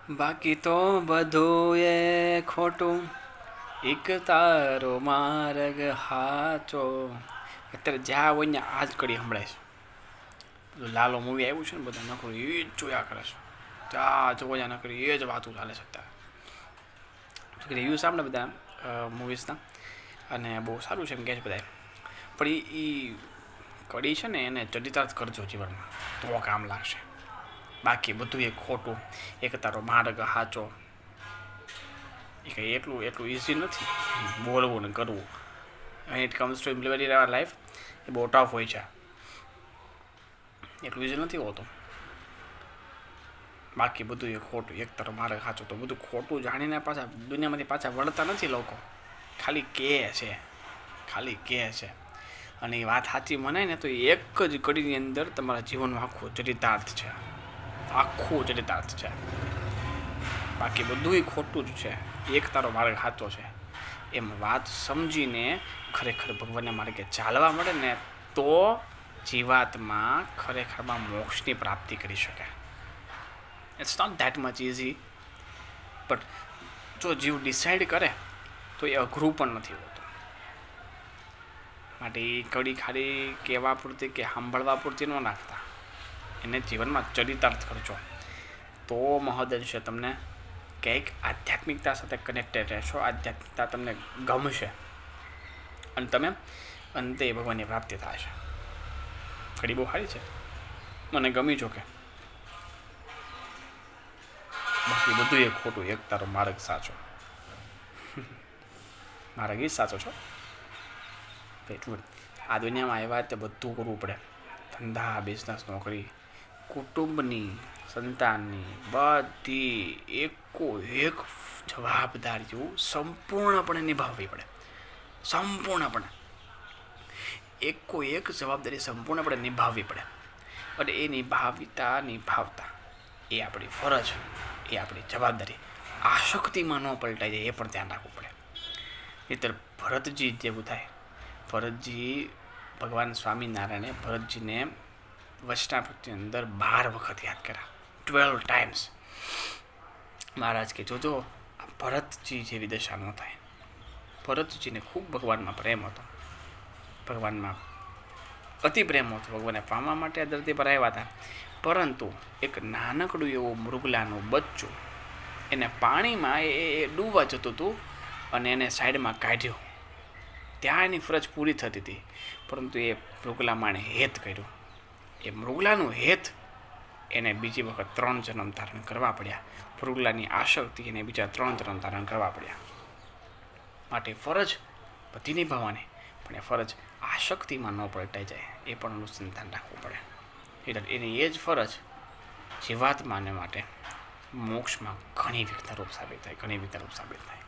બાકી તો બધું એ ખોટું, એક તારો માર્ગ હાચો. અત્યારે જ્યાં હોય ને આ જ કડી સંભળાય છે. પેલું લાલો મૂવી આવ્યું છે ને, બધા નકરું એ જ જોયા કરે છે. જ્યાં જોયા નકરી એ જ વાતું ચાલે છે અત્યારે. રિવ્યૂ સાંભળે બધા મૂવીઝના, અને બહુ સારું છે એમ કહે છે બધા. પણ એ કડી છે ને એને ચરિતાર્થ કરજો જીવનમાં, તો કામ લાગશે. બાકી બધું એ ખોટું, એક તારો માર્ગ હાચો. એ કંઈ એટલું ઇઝી નથી બોલવું ને કરવું. It comes to implement in our life, એ બહુ ટફ હોય છે. એટલું ઇઝી નથી હોતું. બાકી બધું એ ખોટું, એક તારો માર્ગ હાચો. તો બધું ખોટું જાણીને પાછા દુનિયામાંથી પાછા વળતા નથી લોકો. ખાલી કહે છે. અને એ વાત સાચી મનાય ને તો એક જ કડીની અંદર તમારા જીવનનું આખું ચરિતાર્થ છે. બાકી બધું ખોટું જ છે, એક તારો માર્ગ સાચો છે. એમ વાત સમજીને ખરેખર ભગવાનના માર્ગે ચાલવા મળે ને તો જીવાત્મા ખરેખરમાં મોક્ષની પ્રાપ્તિ કરી શકે. It's not that much easy, but જો જીવ ડિસાઈડ કરે તો એ અઘરું પણ નથી હોતું. માટે એ કડી ખાલી કહેવા પૂરતી કે સાંભળવા પૂરતી ન નાખતા, એને જીવનમાં ચરિતાર્થ કરજો. તો મહોદય તમને કંઈક આધ્યાત્મિકતા સાથે કનેક્ટેડ રહેશો, આધ્યાત્મિકતા તમને ગમશે, અને તમે અંતે ભગવાનની પ્રાપ્તિ થાય છે. કડી બહુ સારી છે, મને ગમી જો કે. બાકી બધું એ ખોટું, એક તારો માર્ગ સાચો. માર્ગ જ સાચો છો. એટલું આ દુનિયામાં આવ્યા તે બધું કરવું પડે. ધંધા, બિઝનેસ, નોકરી, કુટુંબની, સંતાનની, બધી એક જવાબદારીઓ સંપૂર્ણપણે નિભાવવી પડે. એક જવાબદારી સંપૂર્ણપણે નિભાવવી પડે. અને એ નિભાવતા એ આપણી ફરજ, એ આપણી જવાબદારી આશક્તિમાં ન પલટાઈ જાય, એ પણ ધ્યાન રાખવું પડે. નહીંતર ભરતજી જેવું થાય. ભરતજી, ભગવાન સ્વામિનારાયણે ભરતજીને વચનામૃતની અંદર 12 વખત યાદ કર્યા, 12 times. મહારાજ કે જોજો આ ભરતજી જેવી દશા ન થાય. ભરતજીને ખૂબ ભગવાનમાં પ્રેમ હતો, ભગવાનમાં અતિ પ્રેમ હતો. ભગવાનને પામવા માટે આ ધરતી પર આવ્યા હતા. પરંતુ એક નાનકડું એવું મૃગલાનું બચ્ચું એને પાણીમાં એ ડૂબવા જતું હતું, અને એને સાઈડમાં કાઢ્યો. ત્યાં એની ફરજ પૂરી થતી હતી, પરંતુ એ મૃગલામાં એણે હેત કર્યું. એ મૃગલાનું હેત એને બીજી વખત 3 જન્મ ધારણ કરવા પડ્યા. મૃગલાની આશક્તિ એને બીજા 3 જન્મ ધારણ કરવા પડ્યા. માટે ફરજ બધી નિભાવવાની, પણ એ ફરજ આશક્તિમાં ન પલટાઈ જાય, એ પણ અનુસંધાન રાખવું પડે. એટલે એની એ જ ફરજ જીવાત્માને માટે મોક્ષમાં ઘણી વિઘ્નરૂપ સાબિત થાય.